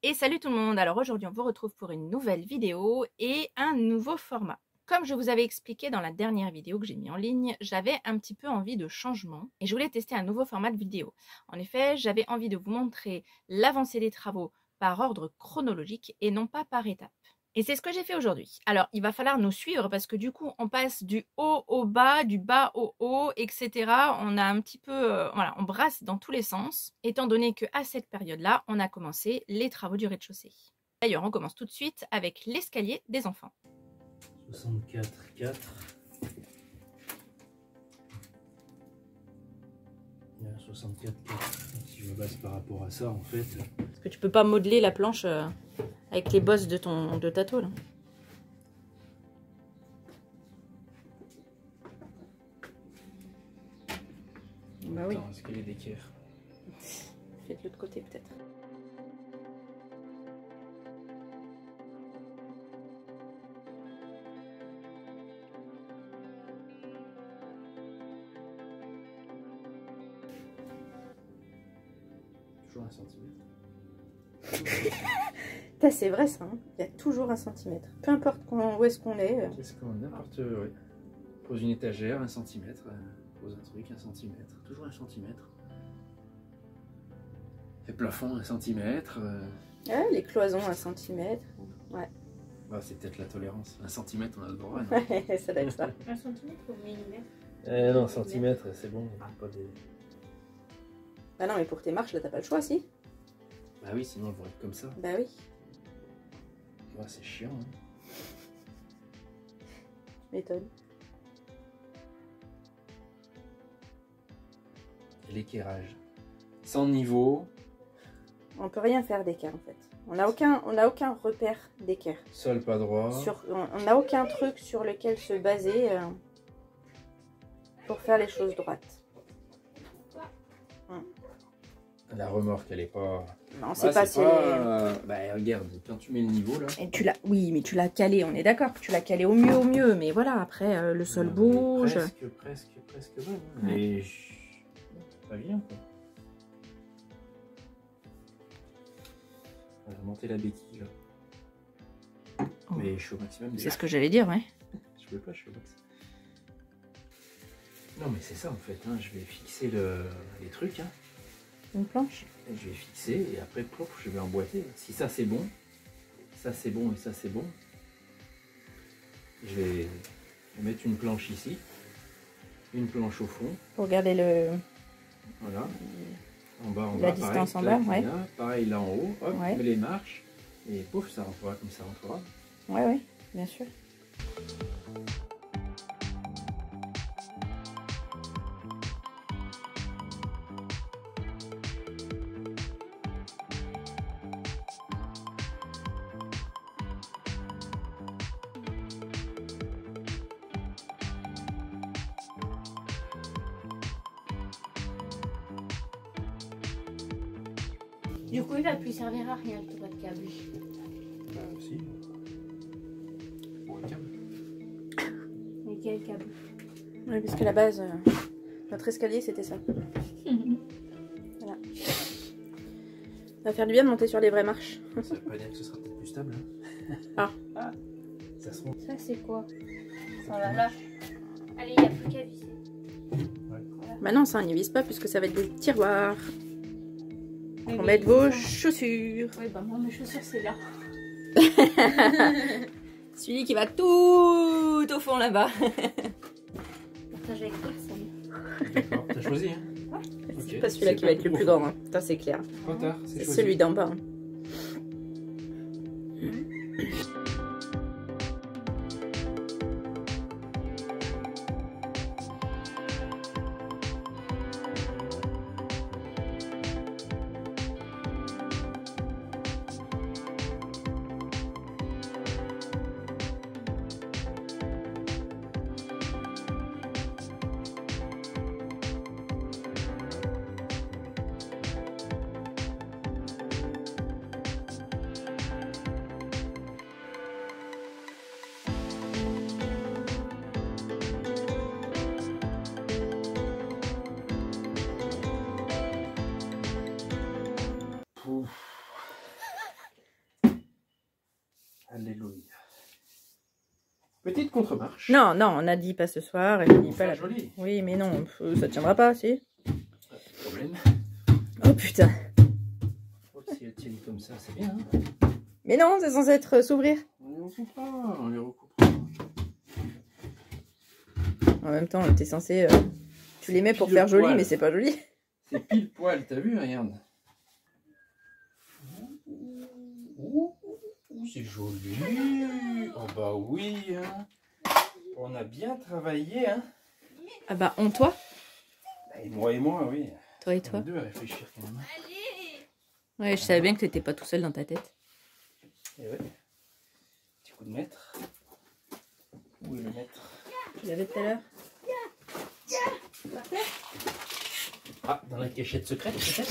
Et salut tout le monde. Alors aujourd'hui on vous retrouve pour une nouvelle vidéo et un nouveau format. Comme je vous avais expliqué dans la dernière vidéo que j'ai mis en ligne, j'avais un petit peu envie de changement et je voulais tester un nouveau format de vidéo. En effet, j'avais envie de vous montrer l'avancée des travaux par ordre chronologique et non pas par étapes. Et c'est ce que j'ai fait aujourd'hui. Alors, il va falloir nous suivre parce que du coup, on passe du haut au bas, du bas au haut, etc. On a un petit peu, voilà, on brasse dans tous les sens, étant donné qu'à cette période-là, on a commencé les travaux du rez-de-chaussée. D'ailleurs, on commence tout de suite avec l'escalier des enfants. 64,4. Il y a 64,4. Si je me base par rapport à ça, en fait. Parce que tu peux pas modeler la planche avec les bosses de ta tôle. Bah oui. Attends, est-ce qu'il y a d'équerre? Fais de l'autre côté peut-être. Toujours 1 centimètre. C'est vrai ça, hein. Il y a toujours 1 centimètre. Peu importe où est-ce qu'on est. Qu'est-ce qu'on a? N'importe où, oui. Pose une étagère, 1 centimètre. Pose un truc, 1 centimètre. Toujours 1 centimètre. Les plafonds, 1 centimètre. Ouais, les cloisons 1 centimètre. Ouais. Bah, c'est peut-être la tolérance. 1 centimètre, on a le droit. Non, Ouais, ça doit être ça. 1 centimètre ou millimètre? non, centimètre, c'est bon. Pas des... Bah non, mais pour tes marches, là, t'as pas le choix, si? Bah oui, sinon elles vont être comme ça. Bah oui. Ouais, c'est chiant. Hein. Tu m'étonnes. L'équerrage. Sans niveau. On peut rien faire d'équerre, en fait. On n'a aucun repère d'équerre. Sol pas droit. On n'a aucun truc sur lequel se baser pour faire les choses droites. La remorque, elle est pas... Non, c'est pas si elle est... Bah regarde, quand tu mets le niveau là... Et oui, mais tu l'as calé, on est d'accord. Tu l'as calé au mieux. Mais voilà, après, le sol bouge. Presque bon. Hein. Mais... Pas bien, quoi. On va monter la béquille, là. Oh. Mais je suis au maximum. C'est ce que j'allais dire, ouais. Je peux pas, je suis au max. Non, mais c'est ça, en fait. Hein. Je vais fixer les trucs, hein. Une planche. Et je vais fixer et après plouf, je vais emboîter. Si ça c'est bon, ça c'est bon et ça c'est bon, je vais mettre une planche ici, une planche au fond. Pour garder le... Voilà. En bas, en la bas, distance pareil, en bas, ouais. Là, pareil là en haut, hop, Ouais. on met les marches et pouf, ça rentrera comme ça rentrera. Ouais, bien sûr. Du coup, il va plus servir à rien le toit de câble. Bah si. Pour un câble. Mais quel câble? Oui, parce que la base, notre escalier, c'était ça. Voilà. Ça va faire du bien de monter sur les vraies marches. Ça veut pas dire que ce sera peut-être plus stable. Ah. Ça se monte. Ça, c'est quoi? Oh là là. Allez, il n'y a plus qu'à visser. Bah non, ça, on n'y vise pas puisque ça va être des tiroirs. Oui, Pour mais mettre vos ça- chaussures. Oui, bah moi, mes chaussures, c'est là. Celui qui va tout au fond là-bas. Partage avec personne. D'accord, t'as choisi hein. C'est Ok, pas celui-là qui va être le plus grand, hein. Ça c'est clair. Trop tard, c'est C'est choisi. celui d'en bas. Hein. Alléluia. Petite contre-marche. Non, non, on a dit pas ce soir. Elle dit pas la... Joli. Oui, mais non, ça tiendra pas, si. Pas de problème. Oh putain. Oh, si elles tiennent comme ça, c'est bien. Mais non, c'est censé être s'ouvrir. On les recoupera, on les recoupera. En même temps, t'es censé... tu les mets pour Pile faire joli, poil. mais c'est pas joli. C'est pile poil, t'as vu, regarde. Ouh, c'est joli. Oh bah oui, hein. On a bien travaillé, hein. Ah bah, toi. Et moi, oui. Toi et On est toi. deux à réfléchir quand même. Ouais, je savais bien que t'étais pas tout seul dans ta tête. Et ouais. Petit coup de maître. Où est le maître? Tu l'avais tout à l'heure. Ah, dans la cachette secrète, peut-être?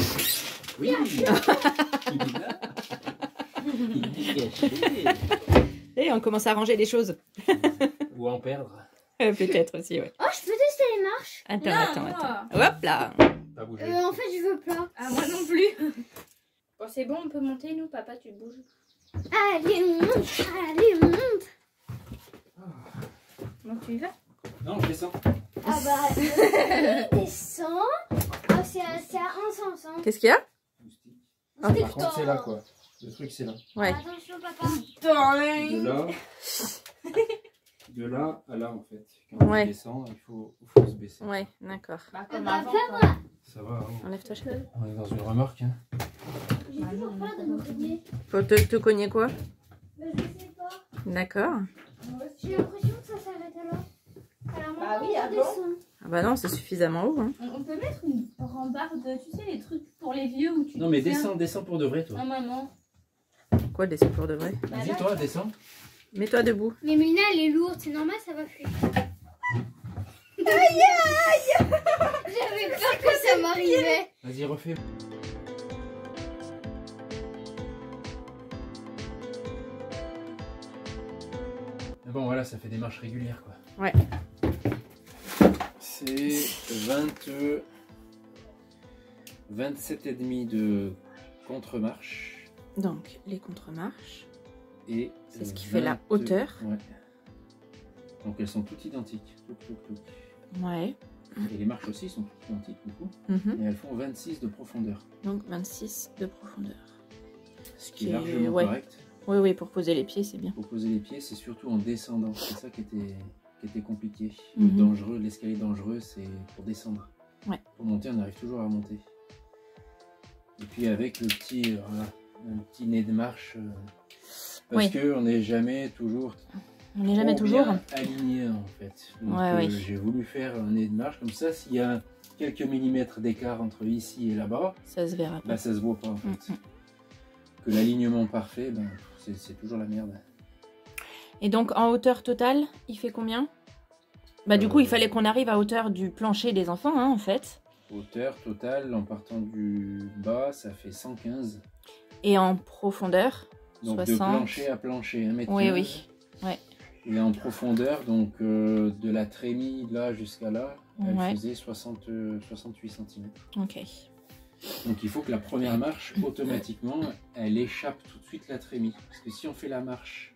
Oui. Il est là. Il est caché. Et on commence à ranger les choses. Ou à en perdre. Peut-être aussi, ouais. Oh, je peux tester les marches. Attends. Hop là. Pas bouger. En fait, je veux pas. Ah, moi non plus. Bon, c'est bon, on peut monter, nous. Papa, tu bouges. Allez, on monte. Allez, on monte. Bon, tu y vas? Non, je descends. Ah bah, descend. Ah, c'est à un sens, hein. Qu'est-ce qu'il y a? Ah, par contre, c'est là, quoi. Le truc, c'est là. Ouais. Attention, papa. De là à là, en fait. Quand Ouais. on descend, il faut se baisser. Ouais, d'accord. Bah, Ah comme bah, avant, fais-moi. quoi. Ça va, hein. Enlève ta chaise. On est dans une remorque, hein. J'ai toujours peur de me cogner. Faut te cogner quoi? Mais je sais pas. D'accord. J'ai l'impression que ça s'arrête là. Alors, Bah oui, on ah bon? descend. Ah bah non, c'est suffisamment haut. Hein. On peut mettre une rambarde, tu sais, les trucs pour les vieux où tu. Non, mais te tiens. descends pour de vrai, toi. Non, maman. Quoi, descends pour de vrai? Bah, Vas-y, là, toi, descends. Mets-toi debout. Mais Mina, elle est lourde, c'est normal, ça va fuir. J'avais peur que ça m'arrivait. Vas-y, refais. Mais bon, voilà, ça fait des marches régulières, quoi. Ouais. C'est 27,5 de contre-marche. Donc, les contre-marches. Et C'est ce qui fait la hauteur. Ouais. Donc elles sont toutes identiques. Touc. Ouais. Et les marches aussi sont toutes identiques, du coup. Mhm. Et elles font 26 de profondeur. Donc 26 de profondeur. Ce qui est largement ouais. correct. Oui, oui, pour poser les pieds, c'est bien. Pour poser les pieds, c'est surtout en descendant. C'est ça qui était compliqué. Mhm. Dangereux, l'escalier dangereux, c'est pour descendre. Ouais. Pour monter, on arrive toujours à remonter. Et puis avec le petit, un petit nez de marche, parce Oui. qu'on n'est jamais toujours On n'est jamais trop toujours. bien aligné en fait. Donc, Ouais. j'ai voulu faire un nez de marche comme ça. S'il y a quelques millimètres d'écart entre ici et là-bas, Ça se verra pas. bah, ça se voit pas en fait. Mhm. Que l'alignement parfait, ben, c'est toujours la merde. Et donc, en hauteur totale, il fait combien? Bah du coup, il fallait qu'on arrive à hauteur du plancher des enfants, hein, en fait. Hauteur totale, en partant du bas, ça fait 115. Et en profondeur, Donc 60. de plancher à plancher, 1 mètre. Oui, 15. oui. Ouais. Et en profondeur, donc de la trémie là jusqu'à là, elle Ouais. faisait 68 cm. Ok. Donc il faut que la première marche, automatiquement, elle échappe tout de suite la trémie. Parce que si on fait la marche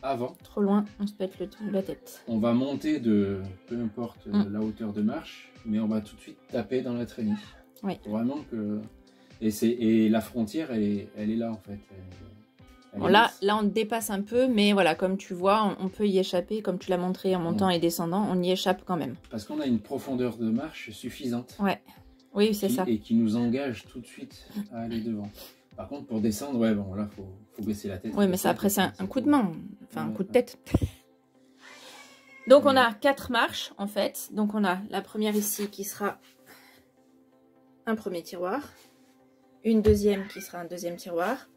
avant, Trop loin, on se pète la tête. on va monter de peu importe la hauteur de marche, mais on va tout de suite taper dans la trémie. Oui. Vraiment que. Et la frontière, elle est là en fait. Elle Bon, est là, lisse. on dépasse un peu, mais voilà, comme tu vois, on peut y échapper, comme tu l'as montré en montant et descendant, on y échappe quand même. Parce qu'on a une profondeur de marche suffisante. Ouais. Oui, c'est ça. Et qui nous engage tout de suite à aller devant. Par contre, pour descendre, ouais, bon, là, faut baisser la tête. Oui, mais ça, après, c'est un coup de main, enfin un Ouais, coup de ouais. tête. Donc, on a 4 marches, en fait. Donc, on a la première ici qui sera un premier tiroir. Une deuxième qui sera un deuxième tiroir.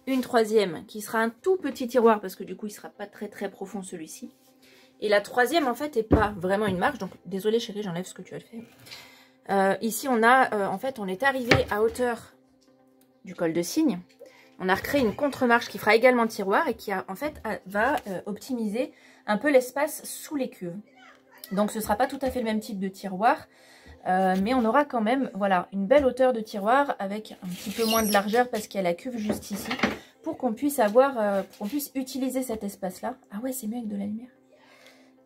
Une troisième qui sera un tout petit tiroir parce que du coup, il sera pas très très profond celui-ci. Et la troisième, en fait, n'est pas vraiment une marche. Donc, désolée chérie, j'enlève ce que tu as fait. Ici, on a, en fait, on est arrivé à hauteur du col de cygne. On a recréé une contre-marche qui fera également tiroir et qui, en fait, va optimiser un peu l'espace sous les cuves. Donc, ce ne sera pas tout à fait le même type de tiroir, mais on aura quand même, voilà, une belle hauteur de tiroir avec un petit peu moins de largeur parce qu'il y a la cuve juste ici pour qu'on puisse avoir, pour qu'on puisse utiliser cet espace-là. Ah ouais, c'est mieux avec de la lumière.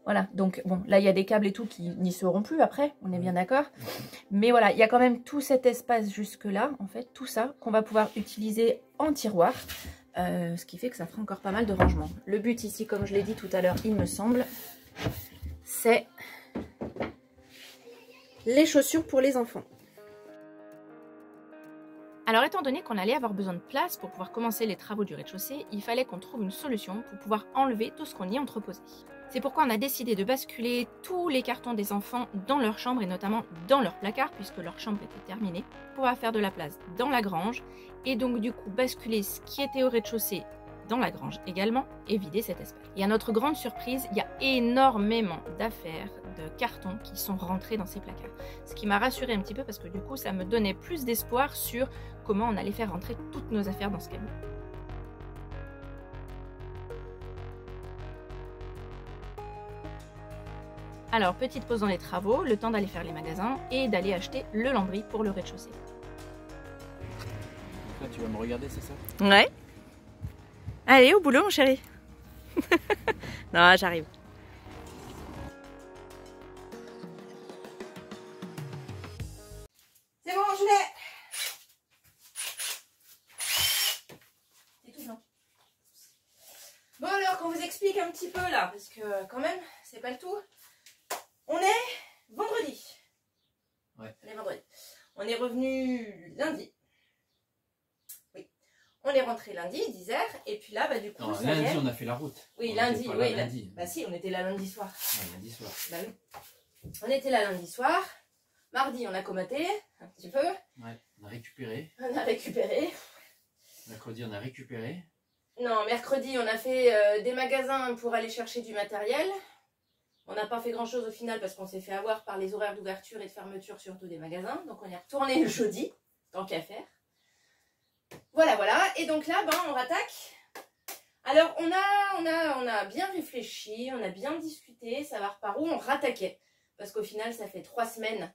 Voilà, donc bon, là il y a des câbles et tout qui n'y seront plus après, on est bien d'accord. Mais voilà, il y a quand même tout cet espace jusque-là, en fait, tout ça, qu'on va pouvoir utiliser en tiroir. Ce qui fait que ça fera encore pas mal de rangement. Le but ici, comme je l'ai dit tout à l'heure, il me semble, c'est les chaussures pour les enfants. Alors étant donné qu'on allait avoir besoin de place pour pouvoir commencer les travaux du rez-de-chaussée, il fallait qu'on trouve une solution pour pouvoir enlever tout ce qu'on y entreposait. C'est pourquoi on a décidé de basculer tous les cartons des enfants dans leur chambre et notamment dans leur placard puisque leur chambre était terminée pour pouvoir faire de la place dans la grange et donc du coup basculer ce qui était au rez-de-chaussée dans la grange également et vider cet espace. Et à notre grande surprise, il y a énormément d'affaires, de cartons qui sont rentrés dans ces placards. Ce qui m'a rassurée un petit peu parce que du coup ça me donnait plus d'espoir sur comment on allait faire rentrer toutes nos affaires dans ce cabinet. Alors, petite pause dans les travaux, le temps d'aller faire les magasins et d'aller acheter le lambris pour le rez-de-chaussée. Là, tu vas me regarder, c'est ça? Ouais. Allez, au boulot, mon chéri. Non, j'arrive. C'est bon, je l'ai. C'est tout blanc. Bon, alors, qu'on vous explique un petit peu là, parce que quand même, c'est pas le tout. On est vendredi. Ouais. On est vendredi. On est revenu lundi. Oui. On est rentré lundi, 10h. Et puis là, bah du coup, non, ça lundi, y est. on a fait la route. Oui, on lundi, oui. Lundi. Bah si, on était là lundi soir. Ouais, lundi soir. Bah oui. On était là lundi soir. Mardi, on a comaté un petit peu. Ouais, on a récupéré. On a récupéré. Mercredi, on a récupéré. Non, mercredi, on a fait des magasins pour aller chercher du matériel. On n'a pas fait grand chose au final parce qu'on s'est fait avoir par les horaires d'ouverture et de fermeture surtout des magasins. Donc on est retourné le jeudi, tant qu'à faire. Voilà, voilà. Et donc là, ben, on rattaque. Alors on a bien réfléchi, on a bien discuté, savoir par où on rattaquait. Parce qu'au final, ça fait 3 semaines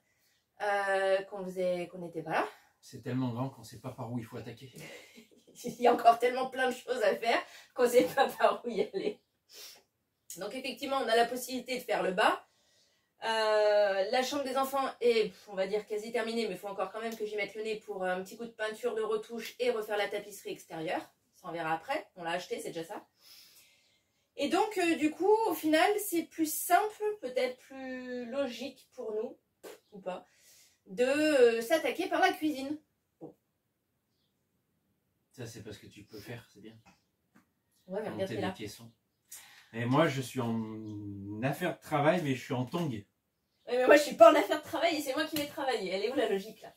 qu'on n'était pas là. C'est tellement grand qu'on ne sait pas par où il faut attaquer. Il y a encore tellement plein de choses à faire qu'on ne sait pas par où y aller. Donc effectivement, on a la possibilité de faire le bas. La chambre des enfants est, on va dire, quasi terminée, mais il faut encore quand même que j'y mette le nez pour un petit coup de peinture, de retouche et refaire la tapisserie extérieure. Ça, on verra après. On l'a acheté, c'est déjà ça. Et donc, du coup, au final, c'est plus simple, peut-être plus logique pour nous, ou pas, de s'attaquer par la cuisine. Bon. Ça, c'est parce que tu peux faire, c'est bien. Ouais, mais regarde, Monter là. des caissons. Et moi, je suis en affaire de travail, mais je suis en tongue. Ouais, mais moi, je suis pas en affaire de travail et c'est moi qui vais travailler. Elle est où la logique, là?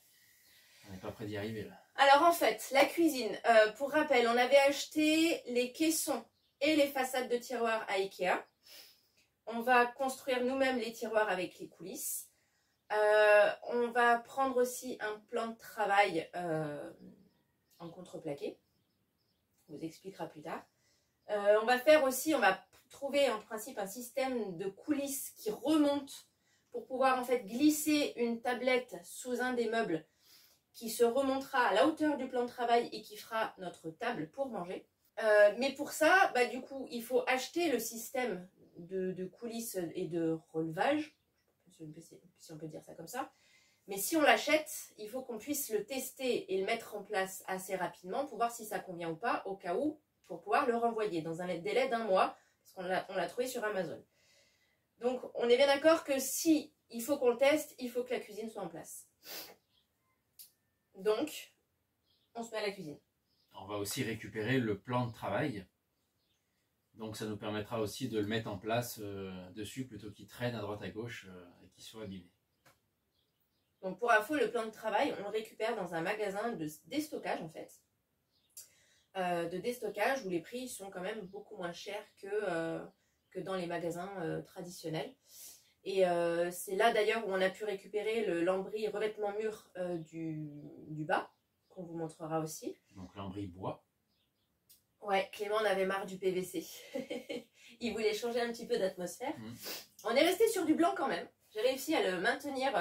On n'est pas près d'y arriver, là. Alors, en fait, la cuisine, pour rappel, on avait acheté les caissons et les façades de tiroirs à Ikea. On va construire nous-mêmes les tiroirs avec les coulisses. On va prendre aussi un plan de travail en contreplaqué. On vous expliquera plus tard. On va faire aussi, on va trouver en principe un système de coulisses qui remonte pour pouvoir en fait glisser une tablette sous un des meubles qui se remontera à la hauteur du plan de travail et qui fera notre table pour manger. Mais pour ça, bah, du coup, il faut acheter le système de coulisses et de relevage, si on peut dire ça comme ça. Mais si on l'achète, il faut qu'on puisse le tester et le mettre en place assez rapidement pour voir si ça convient ou pas, au cas où, pour pouvoir le renvoyer dans un délai d'1 mois, parce qu'on l'a trouvé sur Amazon. Donc, on est bien d'accord que si il faut qu'on le teste, il faut que la cuisine soit en place. Donc, on se met à la cuisine. On va aussi récupérer le plan de travail. Donc ça nous permettra aussi de le mettre en place dessus plutôt qu'il traîne à droite à gauche et qu'il soit abîmé. Donc pour info, le plan de travail, on le récupère dans un magasin de déstockage en fait. De déstockage où les prix sont quand même beaucoup moins chers que dans les magasins traditionnels. Et c'est là d'ailleurs où on a pu récupérer le lambris revêtement mur du bas, qu'on vous montrera aussi. Donc lambris bois. Ouais, Clément en avait marre du PVC. Il voulait changer un petit peu d'atmosphère. On est resté sur du blanc quand même. J'ai réussi à le maintenir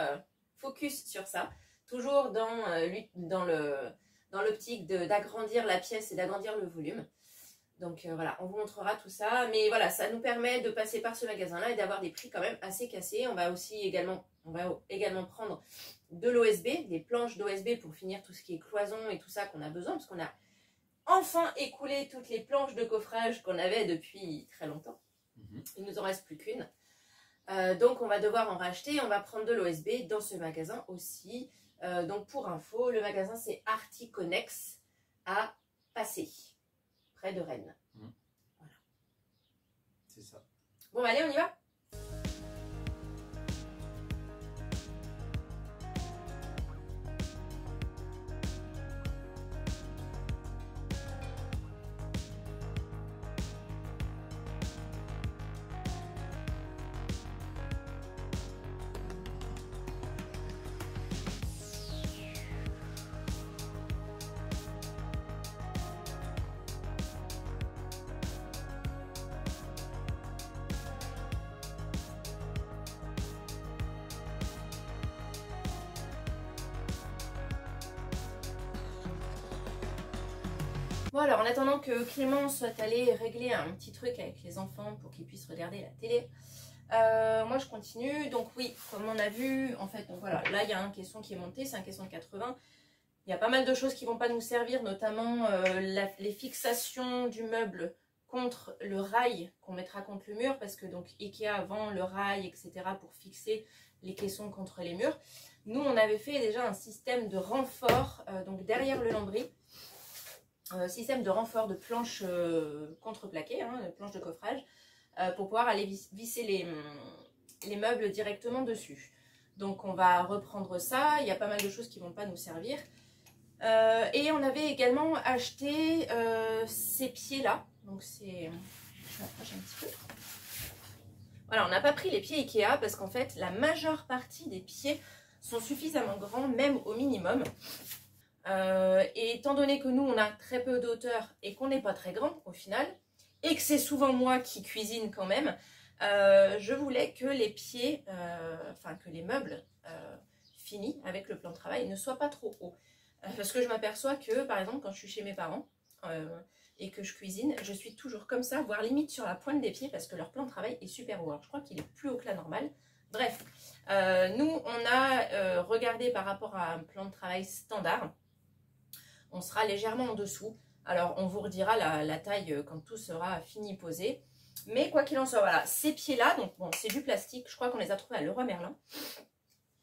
focus sur ça. Toujours dans dans l'optique d'agrandir la pièce et d'agrandir le volume. Donc voilà, on vous montrera tout ça. Mais voilà, ça nous permet de passer par ce magasin-là et d'avoir des prix quand même assez cassés. On va également prendre de l'OSB, des planches d'OSB pour finir tout ce qui est cloison et tout ça qu'on a besoin. Parce qu'on a enfin écoulé toutes les planches de coffrage qu'on avait depuis très longtemps. Il nous en reste plus qu'une. Donc on va devoir en racheter. On va prendre de l'OSB dans ce magasin aussi. Donc pour info, le magasin c'est Articonex à Passé, près de Rennes. Voilà. C'est ça. Bon, allez, on y va? Bon alors, en attendant que Clément soit allé régler un petit truc avec les enfants pour qu'ils puissent regarder la télé, moi je continue. Donc oui, comme on a vu, en fait, donc voilà, là il y a un caisson qui est monté, c'est un caisson de 80. Il y a pas mal de choses qui vont pas nous servir, notamment les fixations du meuble contre le rail qu'on mettra contre le mur, parce que donc Ikea vend le rail, etc. pour fixer les caissons contre les murs. Nous, on avait fait déjà un système de renfort, donc derrière le lambris, système de renfort de planches contreplaquées, hein, de planches de coffrage, pour pouvoir aller visser les meubles directement dessus. Donc on va reprendre ça, il y a pas mal de choses qui ne vont pas nous servir. Et on avait également acheté ces pieds-là. Donc c'est... Je m'approche un petit peu. Voilà, on n'a pas pris les pieds Ikea parce qu'en fait, la majeure partie des pieds sont suffisamment grands, même au minimum. Et étant donné que nous, on a très peu de hauteur et qu'on n'est pas très grand au final, et que c'est souvent moi qui cuisine quand même, je voulais que les pieds, que les meubles finis avec le plan de travail ne soient pas trop hauts. Parce que je m'aperçois que, par exemple, quand je suis chez mes parents et que je cuisine, je suis toujours comme ça, voire limite sur la pointe des pieds parce que leur plan de travail est super haut. Alors, je crois qu'il est plus haut que la normale. Bref, nous, on a regardé par rapport à un plan de travail standard. On sera légèrement en dessous. Alors, on vous redira la taille quand tout sera fini posé. Mais quoi qu'il en soit, voilà, ces pieds-là, donc bon, c'est du plastique. Je crois qu'on les a trouvés à Leroy Merlin.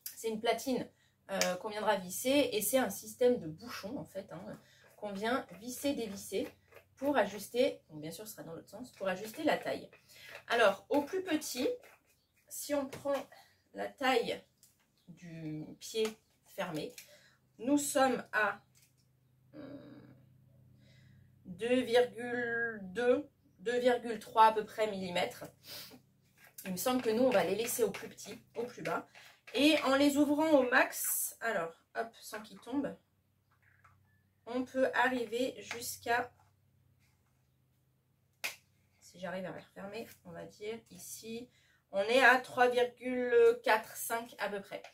C'est une platine qu'on viendra visser et c'est un système de bouchon en fait, hein, qu'on vient visser, dévisser pour ajuster, donc bien sûr ce sera dans l'autre sens, pour ajuster la taille. Alors, au plus petit, si on prend la taille du pied fermé, nous sommes à 2,2, 2,3 à peu près millimètres. Il me semble que nous, on va les laisser au plus petit, au plus bas. Et en les ouvrant au max, alors, hop, sans qu'ils tombent, on peut arriver jusqu'à, si j'arrive à les refermer, on va dire ici, on est à 3,45 à peu près.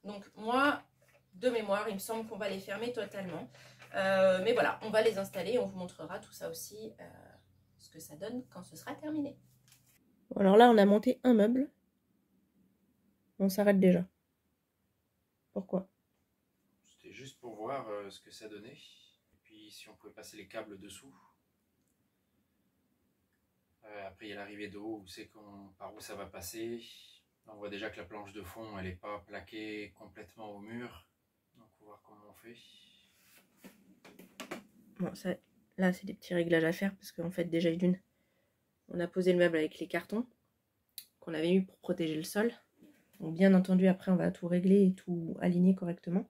Donc moi, de mémoire, il me semble qu'on va les fermer totalement. Mais voilà, on va les installer, on vous montrera tout ça aussi, ce que ça donne quand ce sera terminé. Bon, alors là, on a monté un meuble. On s'arrête déjà. Pourquoi? C'était juste pour voir ce que ça donnait. Et puis si on pouvait passer les câbles dessous. Après il y a l'arrivée d'eau, où c'est par où ça va passer. On voit déjà que la planche de fond elle n'est pas plaquée complètement au mur. Donc on va voir comment on fait. Bon, ça, là c'est des petits réglages à faire parce qu'en fait déjà d'une, on a posé le meuble avec les cartons qu'on avait mis pour protéger le sol. Donc bien entendu après on va tout régler et tout aligner correctement.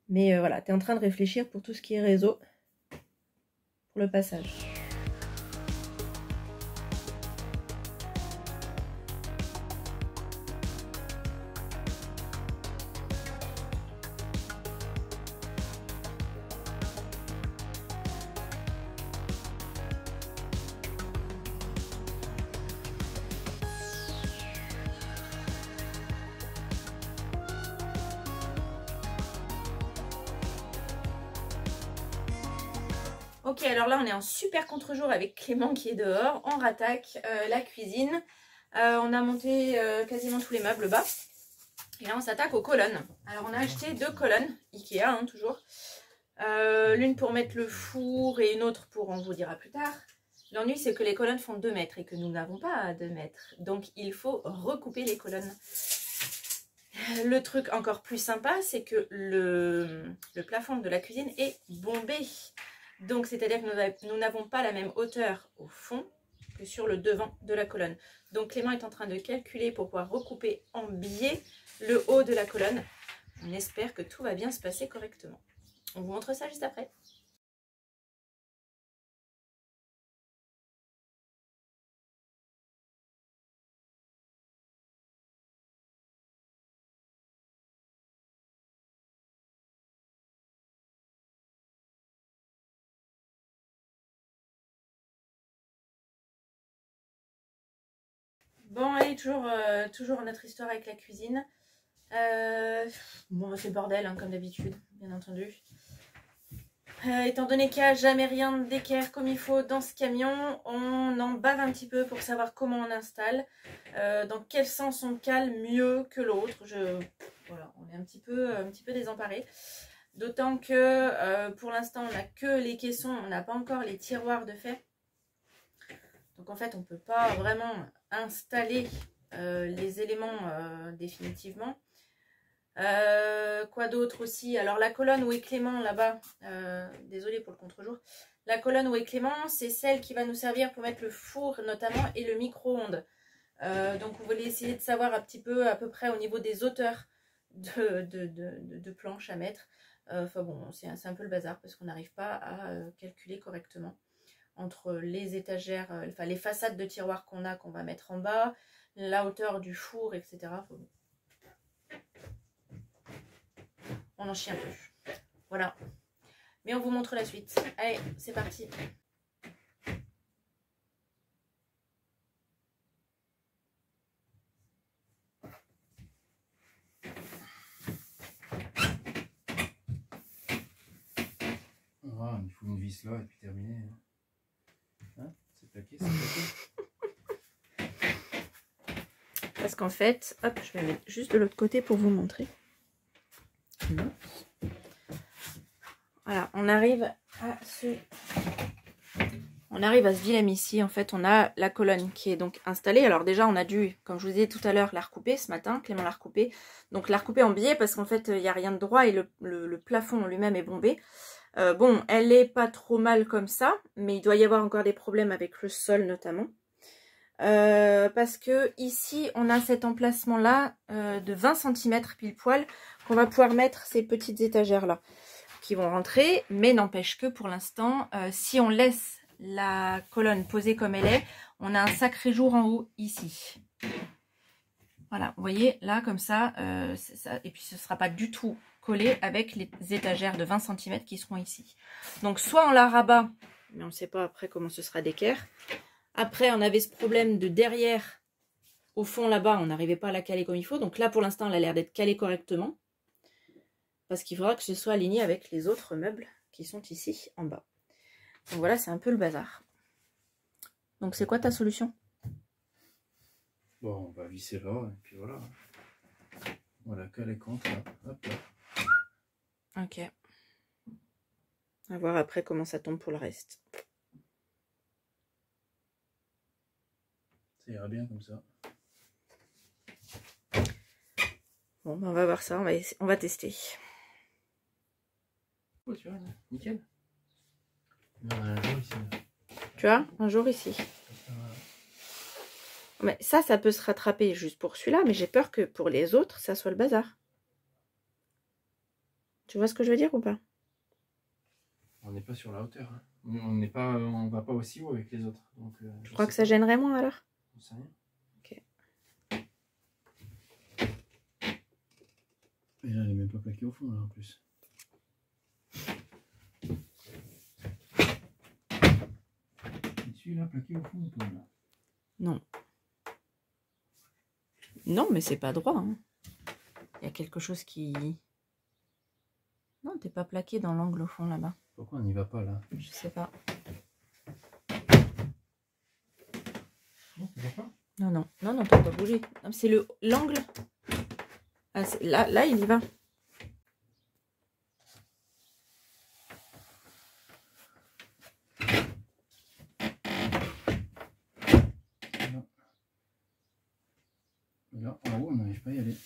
Mais voilà, tu es en train de réfléchir pour tout ce qui est réseau pour le passage. Ok, alors là on est en super contre-jour avec Clément qui est dehors. On rattaque la cuisine. On a monté quasiment tous les meubles bas. Et là on s'attaque aux colonnes. Alors on a acheté 2 colonnes, Ikea hein, toujours. L'une pour mettre le four et une autre pour, on vous dira plus tard. L'ennui c'est que les colonnes font 2 mètres et que nous n'avons pas 2 mètres. Donc il faut recouper les colonnes. Le truc encore plus sympa c'est que le plafond de la cuisine est bombé. Donc c'est-à-dire que nous n'avons pas la même hauteur au fond que sur le devant de la colonne. Donc Clément est en train de calculer pour pouvoir recouper en biais le haut de la colonne. On espère que tout va bien se passer correctement. On vous montre ça juste après. Bon, allez, toujours notre histoire avec la cuisine. Bon, c'est le bordel, hein, comme d'habitude, bien entendu. Étant donné qu'il n'y a jamais rien d'équerre comme il faut dans ce camion, on en bave un petit peu pour savoir comment on installe. Dans quel sens on cale mieux que l'autre. Voilà, on est un petit peu désemparés. D'autant que pour l'instant, on n'a que les caissons, on n'a pas encore les tiroirs de fer. Donc en fait, on ne peut pas vraiment installer les éléments définitivement. Quoi d'autre aussi? Alors la colonne où est Clément là-bas, désolée pour le contre-jour, la colonne où est Clément, c'est celle qui va nous servir pour mettre le four notamment et le micro-ondes. Donc on voulait essayer de savoir un petit peu à peu près au niveau des hauteurs de planches à mettre. Enfin bon, c'est un peu le bazar parce qu'on n'arrive pas à calculer correctement entre les étagères, enfin les façades de tiroirs qu'on va mettre en bas, la hauteur du four, etc. On en chie un peu. Voilà. Mais on vous montre la suite. Allez, c'est parti. Ah, il faut une vis là et puis terminer. Hein, c'est plaqué, c'est plaqué. Parce qu'en fait, hop, je vais mettre juste de l'autre côté pour vous montrer. Voilà, on arrive à ce dilemme ici. En fait, on a la colonne qui est donc installée. Alors déjà, on a dû, comme je vous disais tout à l'heure, la recouper ce matin. Clément l'a recoupée. Donc la recouper en biais parce qu'en fait, il n'y a rien de droit et le plafond lui-même est bombé. Bon, elle est pas trop mal comme ça, mais il doit y avoir encore des problèmes avec le sol notamment. Parce que ici, on a cet emplacement-là de 20 cm pile poil qu'on va pouvoir mettre ces petites étagères-là qui vont rentrer, mais n'empêche que pour l'instant, si on laisse la colonne posée comme elle est, on a un sacré jour en haut ici. Voilà, vous voyez, là, comme ça, ça, et puis ce ne sera pas du tout collé avec les étagères de 20 cm qui seront ici. Donc, soit on la rabat, mais on ne sait pas après comment ce sera d'équerre. Après, on avait ce problème de derrière, au fond là-bas, on n'arrivait pas à la caler comme il faut. Donc là, pour l'instant, elle a l'air d'être calée correctement. Parce qu'il faudra que ce soit aligné avec les autres meubles qui sont ici en bas. Donc voilà, c'est un peu le bazar. Donc c'est quoi ta solution? Bon, on va visser là, et puis voilà. Voilà, caler contre là. Hop là. Ok. On va voir après comment ça tombe pour le reste. Ça ira bien comme ça. Bon, ben on va voir ça, on va tester. Oh, tu vois, là, nickel. Non, un jour ici. Là. Tu vois, un jour ici. Mais ça peut se rattraper juste pour celui-là, mais j'ai peur que pour les autres, ça soit le bazar. Tu vois ce que je veux dire ou pas? On n'est pas sur la hauteur. Hein. On va pas aussi haut avec les autres. Donc, je crois que ça gênerait moins alors. On sait rien. Ok. Et là, elle n'est même pas plaquée au fond, là, en plus. Et celui-là, plaqué au fond ou pas, là? Non. Non, mais c'est pas droit. Hein. Il y a quelque chose qui... Non, t'es pas plaqué dans l'angle au fond là-bas. Pourquoi on n'y va pas là? Je sais pas. Non, tu vois pas? Non, non, non, non, t'as pas bougé. C'est l'angle. Ah, là, il y va. Non. Là, en haut, on n'arrive pas à y aller.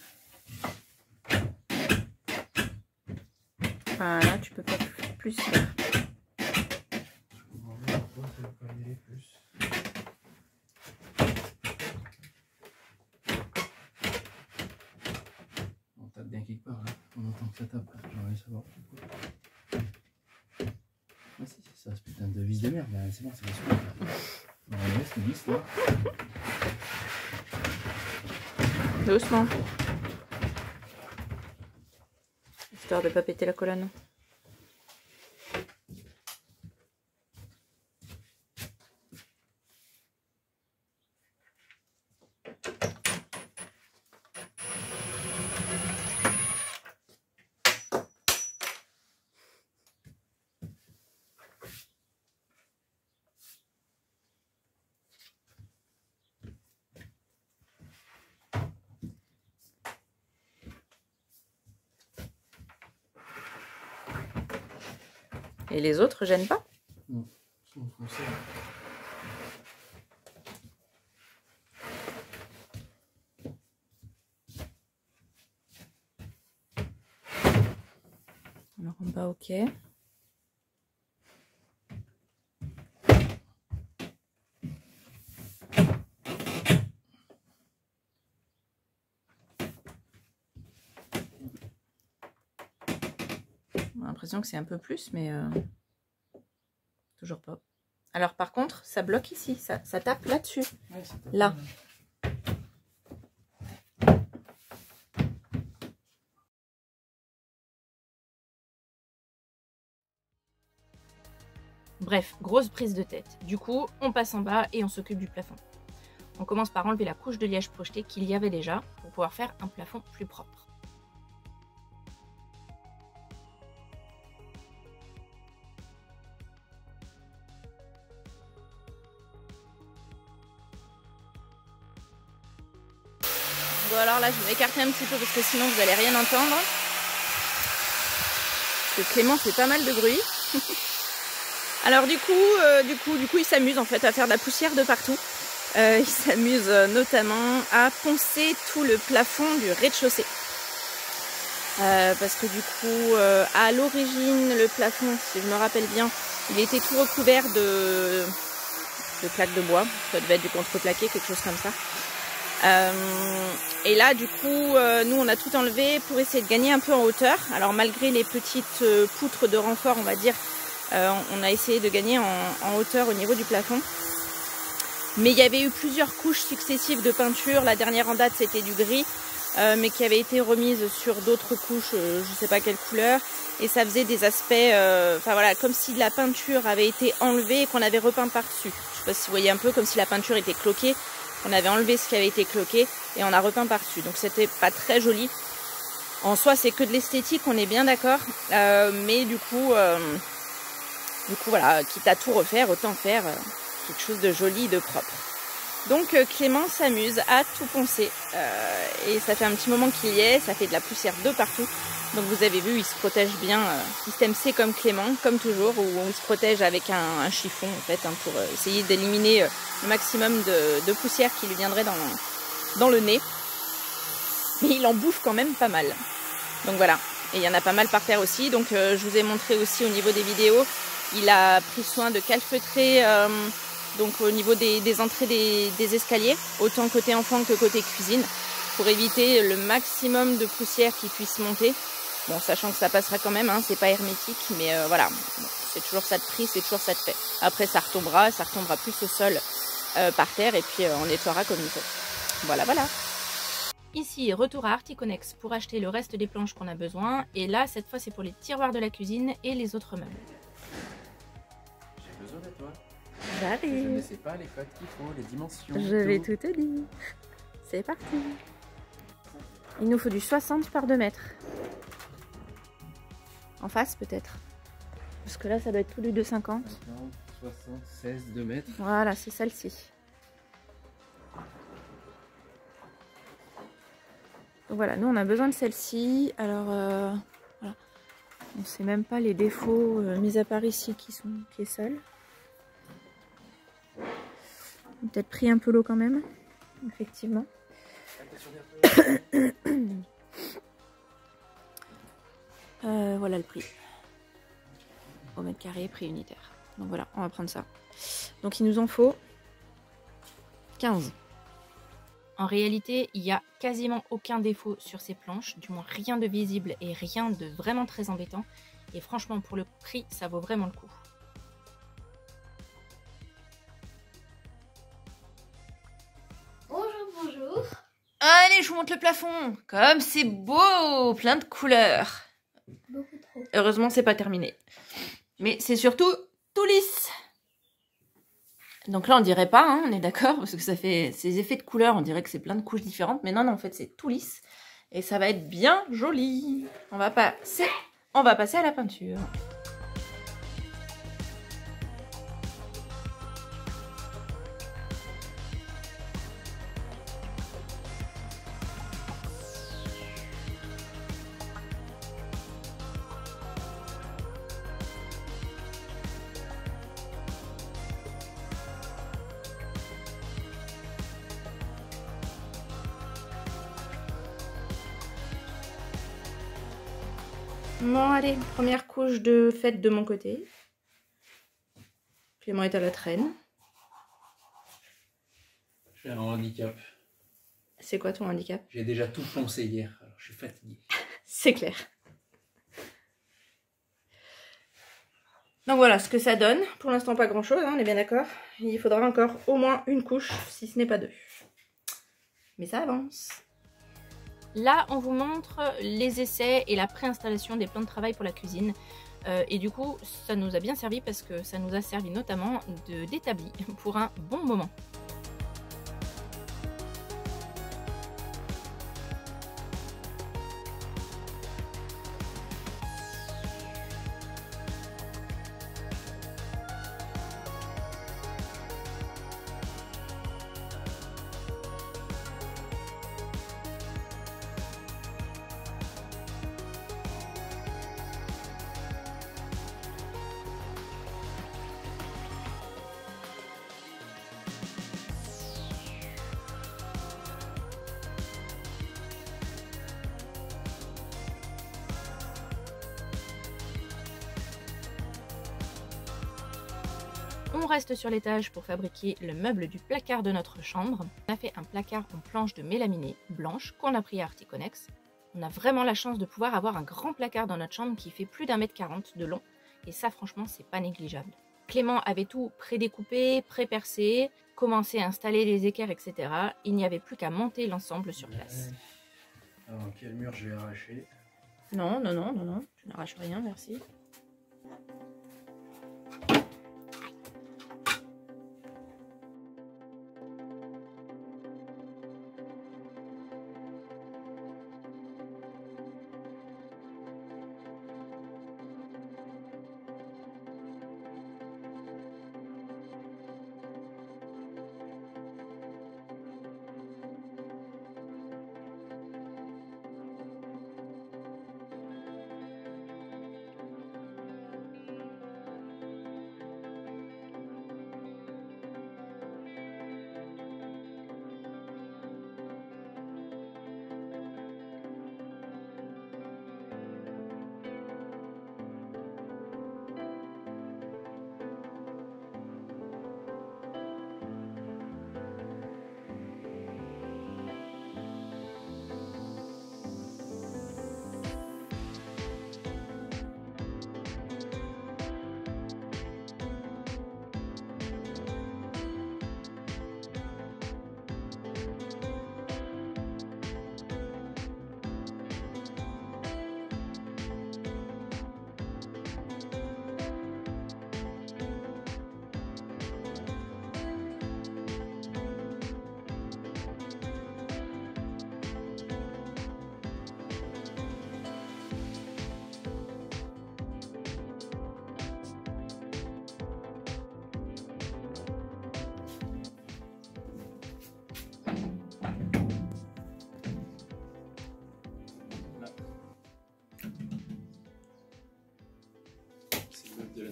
Voilà, tu peux pas plus faire. Pourquoi ça ne veut pas y aller plus? On tape bien quelque part là. On entend que ça tape. J'aimerais savoir pourquoi. Ah si, c'est ça, ce putain de vis de merde là. C'est bon, c'est bon. On va laisser une vis là. Doucement. Histoire de pas péter la colonne. Et les autres gênent pas? Non, ils sont foncés. Alors en bas, ok. On a l'impression que c'est un peu plus, mais toujours pas. Alors par contre, ça bloque ici, ça tape là-dessus. Ouais, ça tape Là. Bref, grosse prise de tête. Du coup, on passe en bas et on s'occupe du plafond. On commence par enlever la couche de liège projeté qu'il y avait déjà pour pouvoir faire un plafond plus propre. Bon alors là, je vais m'écarter un petit peu parce que sinon vous n'allez rien entendre. Parce que Clément fait pas mal de bruit. Alors du coup, il s'amuse en fait à faire de la poussière de partout. Il s'amuse notamment à poncer tout le plafond du rez-de-chaussée. Parce que du coup, à l'origine, le plafond, si je me rappelle bien, il était tout recouvert de plaques de bois. Ça devait être du contreplaqué, quelque chose comme ça. Et là, du coup, nous, on a tout enlevé pour essayer de gagner un peu en hauteur. Alors malgré les petites poutres de renfort, on va dire, on a essayé de gagner en hauteur au niveau du plafond. Mais il y avait eu plusieurs couches successives de peinture. La dernière en date, c'était du gris, mais qui avait été remise sur d'autres couches, je ne sais pas quelle couleur. Et ça faisait des aspects, enfin voilà, comme si la peinture avait été enlevée et qu'on avait repeint par-dessus. Je ne sais pas si vous voyez un peu, comme si la peinture était cloquée. On avait enlevé ce qui avait été cloqué et on a repeint par-dessus. Donc c'était pas très joli. En soi, c'est que de l'esthétique, on est bien d'accord. Mais du coup, voilà, quitte à tout refaire, autant faire quelque chose de joli, de propre. Donc Clément s'amuse à tout poncer. Et ça fait un petit moment qu'il y est, ça fait de la poussière de partout. Donc vous avez vu, il se protège bien, système C comme Clément, comme toujours, où on se protège avec un chiffon en fait, hein, pour essayer d'éliminer le maximum de poussière qui lui viendrait dans le nez. Mais il en bouffe quand même pas mal. Donc voilà, et il y en a pas mal par terre aussi. Donc je vous ai montré aussi au niveau des vidéos, il a pris soin de calfeutrer donc au niveau des entrées des escaliers, autant côté enfant que côté cuisine, pour éviter le maximum de poussière qui puisse monter. Bon, sachant que ça passera quand même, hein, c'est pas hermétique, mais voilà, bon, c'est toujours ça de prix, c'est toujours ça de fait. Après, ça retombera plus au sol par terre, et puis on nettoiera comme il faut. Voilà, voilà. Ici, retour à Articonex pour acheter le reste des planches qu'on a besoin, et là, cette fois, c'est pour les tiroirs de la cuisine et les autres meubles. J'ai besoin de toi. J'arrive. Je ne sais pas les codes qu'il faut, les dimensions. Je vais tout te dire. C'est parti. Il nous faut du 60 par 2 mètres. En face peut-être. Parce que là, ça doit être tout du 2,50. 50, 60, 16, 2 mètres. Voilà, c'est celle-ci. Donc voilà, nous on a besoin de celle-ci. Alors, voilà. On sait même pas les défauts, mis à part ici, qui est seul. Peut-être pris un peu l'eau quand même, effectivement. Voilà le prix. Au mètre carré, prix unitaire. Donc voilà, on va prendre ça. Donc il nous en faut 15. En réalité, il n'y a quasiment aucun défaut sur ces planches, du moins rien de visible et rien de vraiment très embêtant. Et franchement, pour le prix, ça vaut vraiment le coup. Bonjour, bonjour. Allez, je vous montre le plafond. Comme c'est beau, plein de couleurs. Beaucoup trop. Heureusement, c'est pas terminé. Mais c'est surtout tout lisse. Donc là, on dirait pas, hein, on est d'accord, parce que ça fait ces effets de couleurs, on dirait que c'est plein de couches différentes. Mais non, non, en fait, c'est tout lisse. Et ça va être bien joli. On va passer à la peinture. Bon, allez, première couche de faite de mon côté. Clément est à la traîne. J'ai un handicap. C'est quoi ton handicap? J'ai déjà tout poncé hier, alors je suis fatigué. C'est clair. Donc voilà ce que ça donne. Pour l'instant, pas grand-chose, hein, on est bien d'accord. Il faudra encore au moins une couche, si ce n'est pas deux. Mais ça avance. Là, on vous montre les essais et la préinstallation des plans de travail pour la cuisine. Et du coup, ça nous a bien servi parce que ça nous a servi notamment d'établi pour un bon moment. On reste sur l'étage pour fabriquer le meuble du placard de notre chambre. On a fait un placard en planche de mélaminée blanche qu'on a pris à Articonex. On a vraiment la chance de pouvoir avoir un grand placard dans notre chambre qui fait plus d'1,40 m de long. Et ça, franchement, c'est pas négligeable. Clément avait tout pré-découpé, pré-percé, commencé à installer les équerres, etc. Il n'y avait plus qu'à monter l'ensemble sur place. Alors, quel mur je vais arracher? Non, non, non, non, non, je n'arrache rien, merci.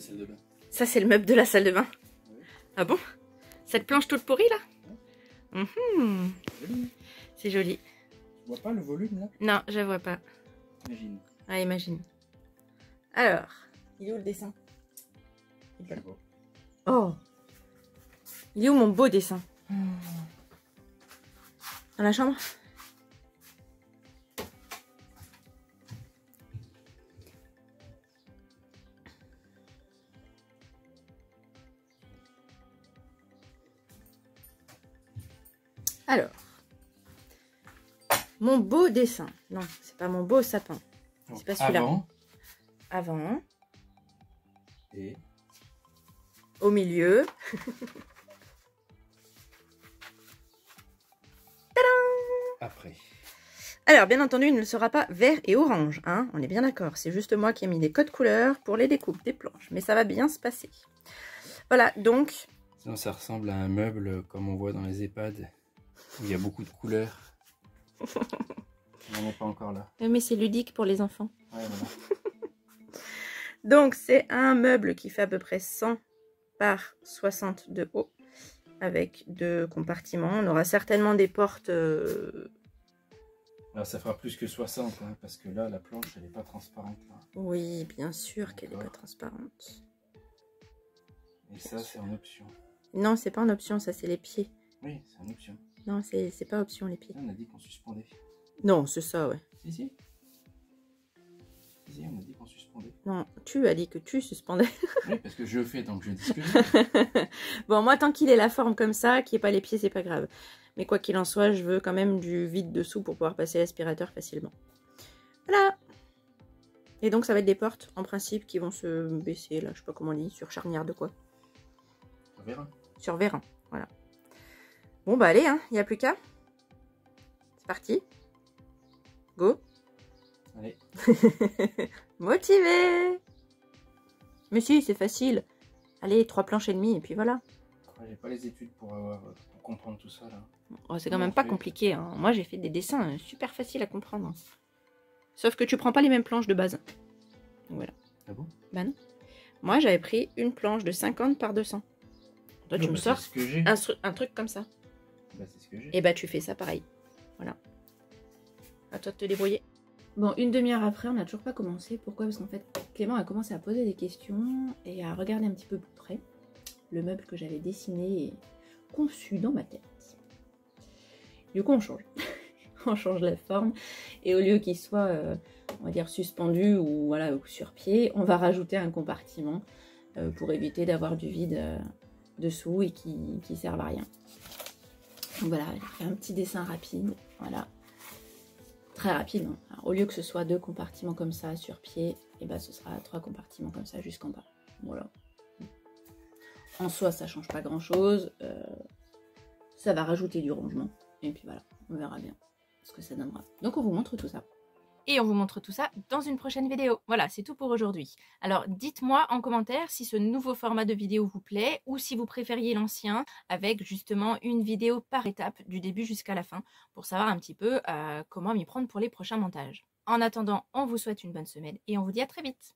salle de bain. Ça, c'est le meuble de la salle de bain. Oui. Ah bon? Cette planche toute pourrie, là? Mhm. Joli. C'est joli. Tu vois pas le volume là? Non, je vois pas. Imagine. Ah, imagine. Alors, il est où le dessin? Je sais pas. Oh! Il est où mon beau dessin? Dans la chambre? Alors, mon beau dessin. Non, c'est pas mon beau sapin. Donc, C'est pas celui-là. Avant Avant, et au milieu. après. Alors, bien entendu, il ne sera pas vert et orange, hein, on est bien d'accord. C'est juste moi qui ai mis des codes couleurs pour les découpes des planches, mais ça va bien se passer. Voilà, donc, Sinon, ça ressemble à un meuble comme on voit dans les EHPAD où il y a beaucoup de couleurs. On n'en est pas encore là. mais c'est ludique pour les enfants. Ouais, voilà. Donc, c'est un meuble qui fait à peu près 100 par 60 de haut, avec 2 compartiments. On aura certainement des portes... Alors, ça fera plus que 60, hein, parce que là, la planche, elle n'est pas transparente. Là. Oui, bien sûr qu'elle n'est pas D'accord. transparente. Et ça, c'est en option. Non, c'est pas en option, ça c'est les pieds. Oui, c'est en option. Non, c'est pas option les pieds. On a dit qu'on suspendait. Non, c'est ça, ouais. Si, si. Si, on a dit qu'on suspendait. Non, tu as dit que tu suspendais. Oui, parce que je le fais, donc je dis ce que je dis. Bon, moi, tant qu'il ait la forme comme ça, qu'il n'y ait pas les pieds, c'est pas grave. Mais quoi qu'il en soit, je veux quand même du vide dessous pour pouvoir passer l'aspirateur facilement. Voilà. Et donc, ça va être des portes, en principe, qui vont se baisser, là, je sais pas comment on dit, sur charnière de quoi. On verra. Sur vérin, voilà. Bon, bah allez, hein, il n'y a plus qu'à. C'est parti. Go. Allez. Motivé. Mais si, c'est facile. Allez, 3 planches et demie, et puis voilà. Ouais, j'ai pas les études pour comprendre tout ça, là. Oh, c'est quand même pas compliqué, hein. Moi, j'ai fait des dessins super faciles à comprendre. Sauf que tu prends pas les mêmes planches de base. Donc, voilà. Ah bon? Bah non. Moi, j'avais pris une planche de 50 par 200. Toi, tu me sors C'est ce que j'ai. un truc comme ça. Bah, c'est ce que j'ai. Et bah, tu fais ça pareil. Voilà. À toi de te débrouiller. Bon, une demi-heure après, on n'a toujours pas commencé. Pourquoi? Parce qu'en fait, Clément a commencé à poser des questions et à regarder un petit peu plus près le meuble que j'avais dessiné et conçu dans ma tête. Du coup, on change. On change la forme. Et au lieu qu'il soit, on va dire, suspendu ou, voilà, ou sur pied, on va rajouter un compartiment pour éviter d'avoir du vide dessous et qui serve à rien. Donc voilà, j'ai fait un petit dessin rapide. Voilà. Très rapide. Hein. Alors, au lieu que ce soit 2 compartiments comme ça sur pied, et ben, ce sera 3 compartiments comme ça jusqu'en bas. Voilà. En soi, ça change pas grand chose. Ça va rajouter du rangement. Et puis voilà, on verra bien ce que ça donnera. Donc on vous montre tout ça. Et on vous montre tout ça dans une prochaine vidéo. Voilà, c'est tout pour aujourd'hui. Alors dites-moi en commentaire si ce nouveau format de vidéo vous plaît ou si vous préfériez l'ancien avec justement une vidéo par étape du début jusqu'à la fin pour savoir un petit peu comment m'y prendre pour les prochains montages. En attendant, on vous souhaite une bonne semaine et on vous dit à très vite.